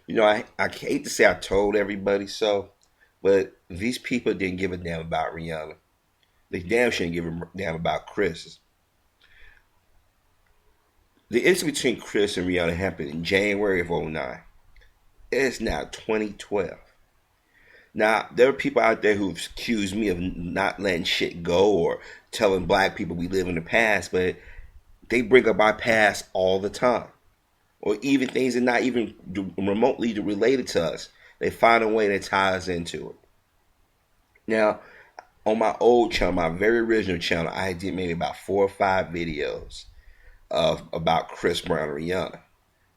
I hate to say I told everybody so, but these people didn't give a damn about Rihanna. They damn shouldn't give a damn about Chris. The incident between Chris and Rihanna happened in January of '09. It's now 2012. Now, there are people out there who've accused me of not letting shit go or telling black people we live in the past, but they bring up our past all the time. Or even things that are not even remotely related to us. They find a way to tie us into it. Now, on my old channel, my very original channel, I did maybe about 4 or 5 videos of about Chris Brown and Rihanna.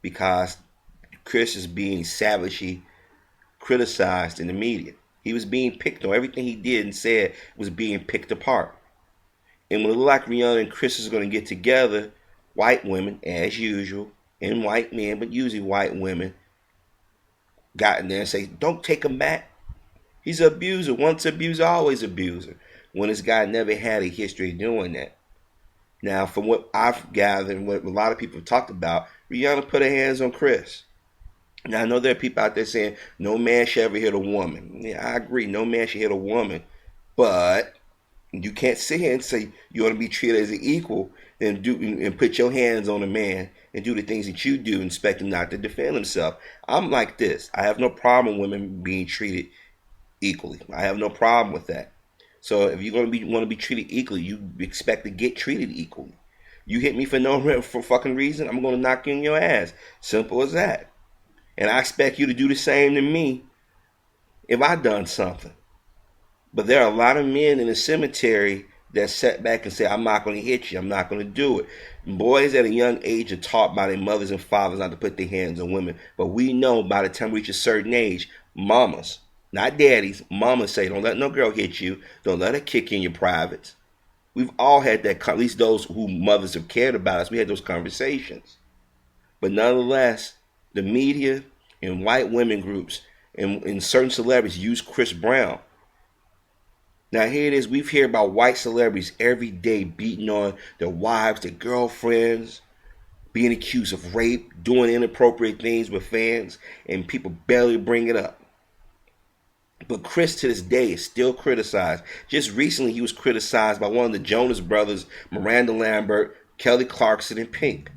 Because Chris is being savagely criticized in the media. He was being picked on. Everything he did and said was being picked apart. And when it looked like Rihanna and Chris is going to get together, white women, as usual, and white men, but usually white women, got in there and say, don't take him back. He's an abuser. Once abuser, always abuser. When this guy never had a history of doing that. Now, from what I've gathered and what a lot of people have talked about, Rihanna put her hands on Chris. Now, I know there are people out there saying no man should ever hit a woman. Yeah, I agree. No man should hit a woman. But you can't sit here and say you want to be treated as an equal and put your hands on a man and do the things that you do and expect him not to defend himself. I'm like this. I have no problem with women being treated equally. I have no problem with that. So if you're going to want to be treated equally, you expect to get treated equally. You hit me for fucking reason, I'm going to knock you in your ass. Simple as that. And I expect you to do the same to me if I done something. But there are a lot of men in the cemetery that sat back and say, I'm not going to hit you. I'm not going to do it. Boys at a young age are taught by their mothers and fathers not to put their hands on women. But we know by the time we reach a certain age, mamas, not daddies, mamas say, don't let no girl hit you. Don't let her kick in your privates. We've all had that, at least those who mothers have cared about us, we had those conversations. But nonetheless, the media and white women groups and certain celebrities use Chris Brown. Now here it is, we've heard about white celebrities every day beating on their wives, their girlfriends, being accused of rape, doing inappropriate things with fans, and people barely bring it up. But Chris to this day is still criticized. Just recently he was criticized by one of the Jonas Brothers, Miranda Lambert, Kelly Clarkson, and Pink.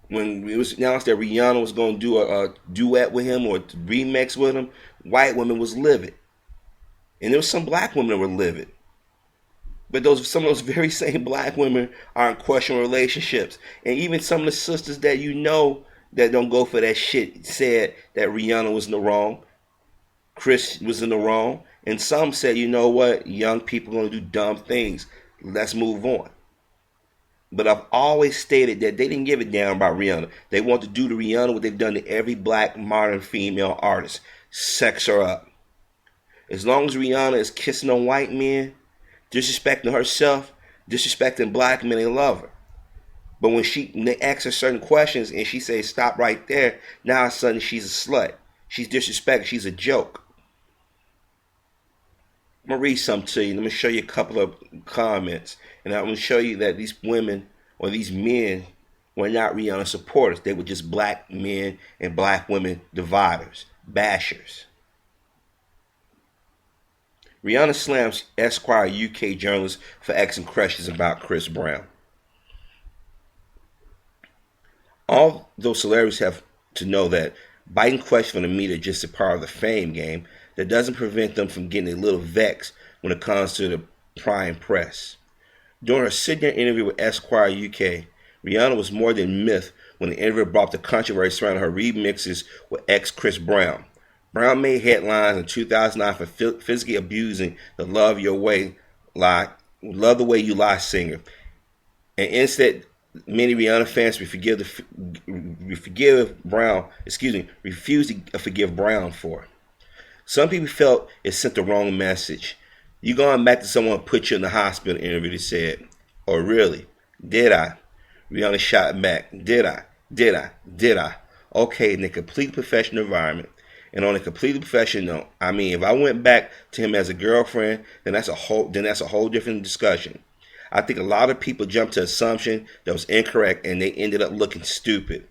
When it was announced that Rihanna was going to do a duet with him or a remix with him, white women was livid. And there was some black women that were livid. But some of those very same black women are in questionable relationships. And even some of the sisters that you know that don't go for that shit said that Rihanna was in the wrong. Chris was in the wrong. And some said, you know what, young people are going to do dumb things. Let's move on. But I've always stated that they didn't give a damn about Rihanna. They want to do to Rihanna what they've done to every black modern female artist. Sex her up. As long as Rihanna is kissing on white men, disrespecting herself, disrespecting black men, they love her. But when they ask her certain questions and she says stop right there, now all of a sudden she's a slut. She's disrespected. She's a joke. I'm going to read something to you. I'm going to show you a couple of comments. And I'm going to show you that these women or these men were not Rihanna supporters. They were just black men and black women dividers, bashers. Rihanna slams Esquire UK journalist for asking questions about Chris Brown. All those celebrities have to know that biting questions from the media is just a part of the fame game. That doesn't prevent them from getting a little vexed when it comes to the prime press. During her sit-down interview with Esquire UK, Rihanna was more than myth when the interview brought the controversy surrounding her remixes with ex-Chris Brown. Brown made headlines in 2009 for physically abusing the Love the Way You Lie singer. And instead, many Rihanna fans refused to forgive Brown for it. Some people felt it sent the wrong message. You going back to someone who put you in the hospital interview that said, oh really? Did I? Rihanna shot back. Did I? Did I? Did I? Okay, in a completely professional environment and on a completely professional note, I mean, if I went back to him as a girlfriend, then that's a whole different discussion. I think a lot of people jumped to assumption that was incorrect and they ended up looking stupid.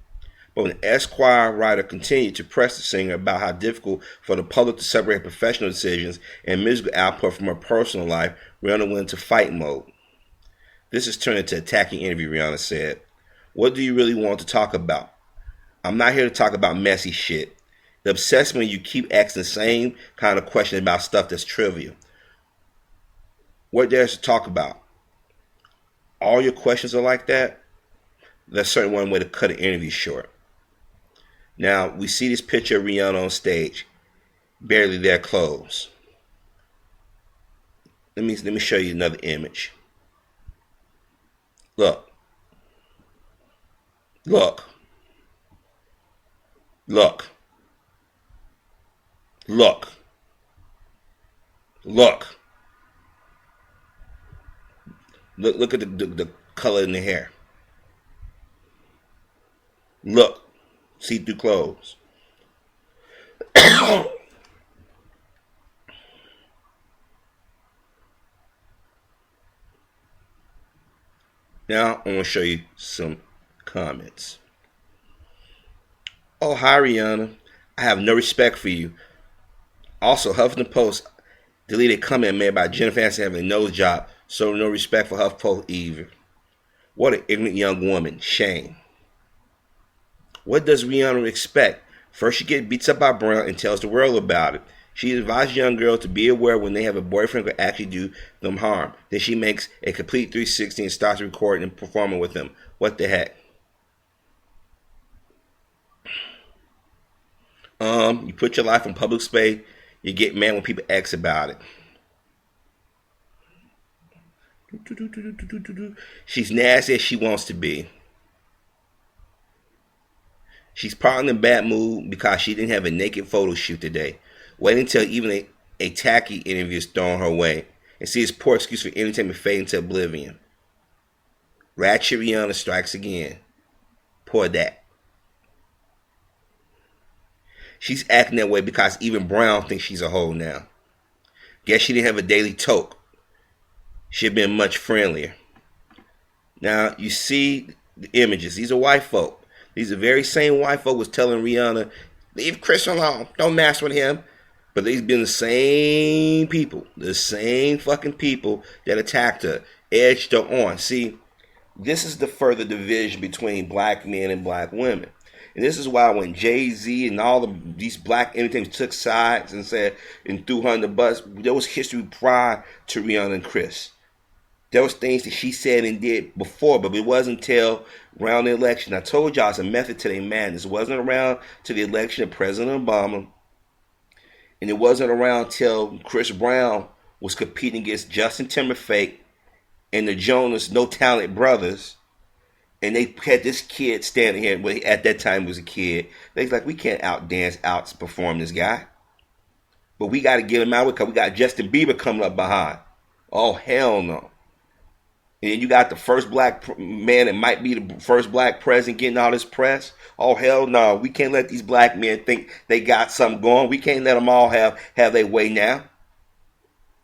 But when Esquire writer continued to press the singer about how difficult for the public to separate professional decisions and musical output from her personal life, Rihanna went into fight mode. This has turned into an attacking interview, Rihanna said. What do you really want to talk about? I'm not here to talk about messy shit. The obsession when you keep asking the same kind of question about stuff that's trivial. What there's to talk about? All your questions are like that? That's certainly one way to cut an interview short. Now, we see this picture of Rihanna on stage. Barely their clothes. Let me show you another image. Look. Look. Look. Look. Look. Look at the color in the hair. Look. See-through clothes. Now, I want to show you some comments. Oh, hi, Rihanna. I have no respect for you. Also, Huffington Post deleted comment made by Jennifer Aniston having a nose job, so no respect for HuffPost either. What an ignorant young woman. Shame. What does Rihanna expect? First, she gets beats up by Brown and tells the world about it. She advises young girls to be aware when they have a boyfriend who could actually do them harm. Then she makes a complete 360 and starts recording and performing with them. What the heck? You put your life in public space, you get mad when people ask about it. She's nasty as she wants to be. She's probably in a bad mood because she didn't have a naked photo shoot today. Wait until even a tacky interview is thrown her way and see his poor excuse for entertainment fade into oblivion. Ratchet Rihanna strikes again. Poor that. She's acting that way because even Brown thinks she's a hoe now. Guess she didn't have a daily toke. She'd have been much friendlier. Now, you see the images. These are white folk. These are the very same white folk was telling Rihanna, leave Chris alone. Don't mess with him. But these been the same people. The same fucking people that attacked her. Edged her on. See, this is the further division between black men and black women. And this is why when Jay-Z and all these black entertainers took sides and said and threw her on the bus, there was history prior to Rihanna and Chris. There was things that she said and did before, but it wasn't until around the election. I told y'all it's a method to their madness. It wasn't around to the election of President Obama. And it wasn't around till Chris Brown was competing against Justin Timberlake and the Jonas No Talent Brothers. And they had this kid standing here, well, at that time was a kid. They was like, we can't outperform this guy. But we got to get him out because we got Justin Bieber coming up behind. Oh, hell no. And then you got the first black man that might be the first black president getting all this press. Oh, hell no. We can't let these black men think they got something going. We can't let them all have their way now.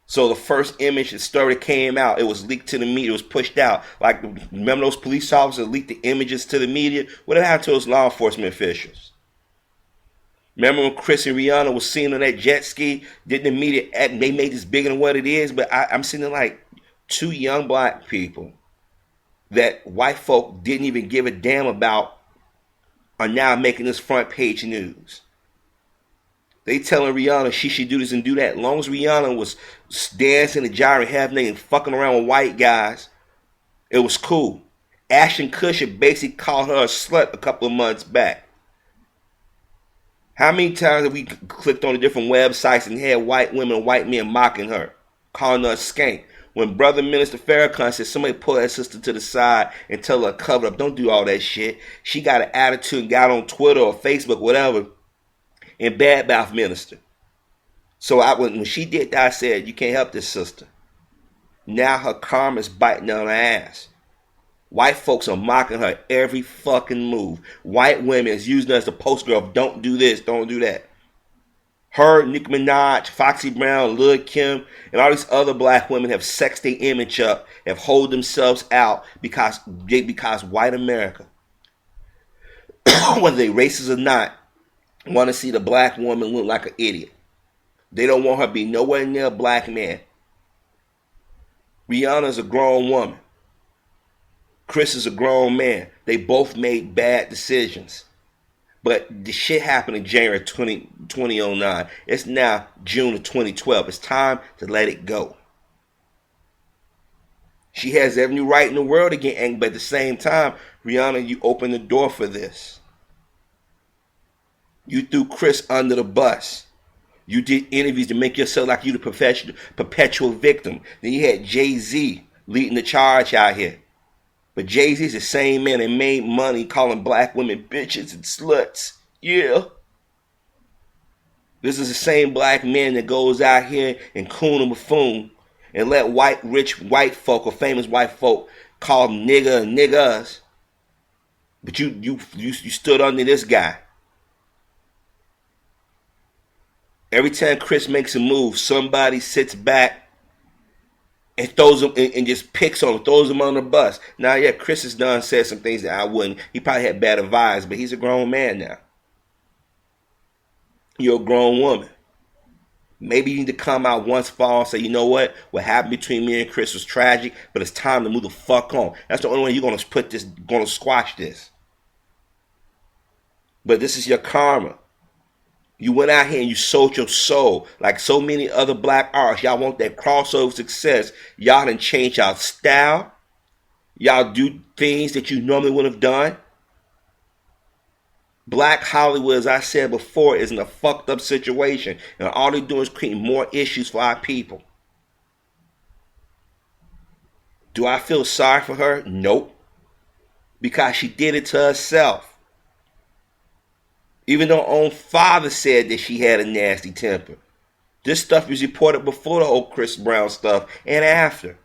So the first image, the story that came out, it was leaked to the media. It was pushed out. Like, remember those police officers leaked the images to the media? What happened to those law enforcement officials? Remember when Chris and Rihanna was seen on that jet ski? Didn't the media act, they made this bigger than what it is? But I'm sitting there like, two young black people that white folk didn't even give a damn about are now making this front page news. They telling Rihanna she should do this and do that. As long as Rihanna was dancing and gyrating, half naked, and fucking around with white guys, it was cool. Ashton Kutcher basically called her a slut a couple of months back. How many times have we clicked on the different websites and had white women and white men mocking her, calling her a skank? When Brother Minister Farrakhan said somebody pull that sister to the side and tell her to cover up, don't do all that shit. She got an attitude and got on Twitter or Facebook, whatever, and badmouth Minister. So when she did that, I said, you can't help this sister. Now her karma's biting on her ass. White folks are mocking her every fucking move. White women is using her as a poster of don't do this, don't do that. Her, Nicki Minaj, Foxy Brown, Lil Kim, and all these other black women have sexed their image up, have hold themselves out because white America, whether they racist or not, want to see the black woman look like an idiot. They don't want her to be nowhere near a black man. Rihanna's a grown woman. Chris is a grown man. They both made bad decisions. But the shit happened in January 2009. It's now June of 2012. It's time to let it go. She has every right in the world to get angry, but at the same time, Rihanna, you opened the door for this. You threw Chris under the bus. You did interviews to make yourself like you the perpetual victim. Then you had Jay-Z leading the charge out here. But Jay-Z is the same man that made money calling black women bitches and sluts. Yeah. This is the same black man that goes out here and coon and buffoon and let rich white folk or famous white folk call them nigga and niggas. But you stood under this guy. Every time Chris makes a move, somebody sits back and throws him and just picks on him, throws him on the bus. Now, yeah, Chris has done said some things that I wouldn't. He probably had bad advice, but he's a grown man now. You're a grown woman. Maybe you need to come out once for all and say, you know what happened between me and Chris was tragic, but it's time to move the fuck on. That's the only way you're gonna squash this. But this is your karma. You went out here and you sold your soul like so many other black artists. Y'all want that crossover success. Y'all done change y'all style. Y'all do things that you normally wouldn't have done. Black Hollywood, as I said before, is in a fucked up situation. And all they do is create more issues for our people. Do I feel sorry for her? Nope. Because she did it to herself. Even though her own father said that she had a nasty temper. This stuff was reported before the whole Chris Brown stuff and after.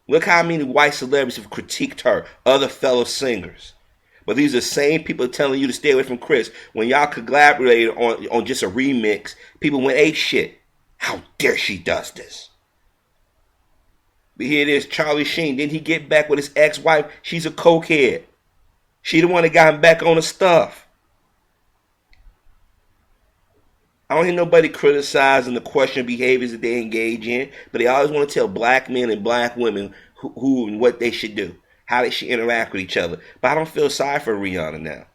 Look how many white celebrities have critiqued her, other fellow singers. But these are the same people telling you to stay away from Chris. When y'all collaborated on just a remix, people went ape shit. How dare she does this? But here it is, Charlie Sheen. Didn't he get back with his ex-wife? She's a cokehead. She the one that got him back on the stuff. I don't hear nobody criticizing the questionable behaviors that they engage in, but they always want to tell black men and black women who and what they should do, how they should interact with each other. But I don't feel sorry for Rihanna now.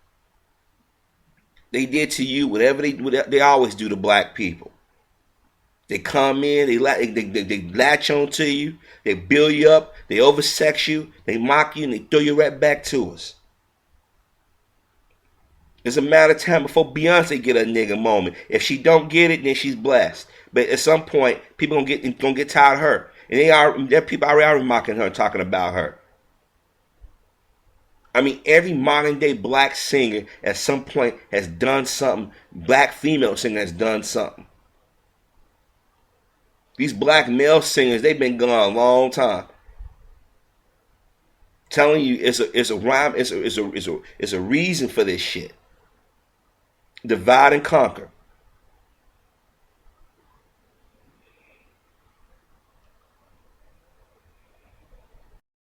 They did to you whatever they always do to black people. They come in, they latch on to you, they build you up, they oversex you, they mock you, and they throw you right back to us. It's a matter of time before Beyonce get a nigga moment. If she don't get it, then she's blessed. But at some point, people gonna get tired of her, and there are people already mocking her, talking about her. I mean, every modern day black singer at some point has done something. Black female singer has done something. These black male singers, they've been gone a long time. Telling you, it's a rhyme, it's a reason for this shit. Divide and conquer.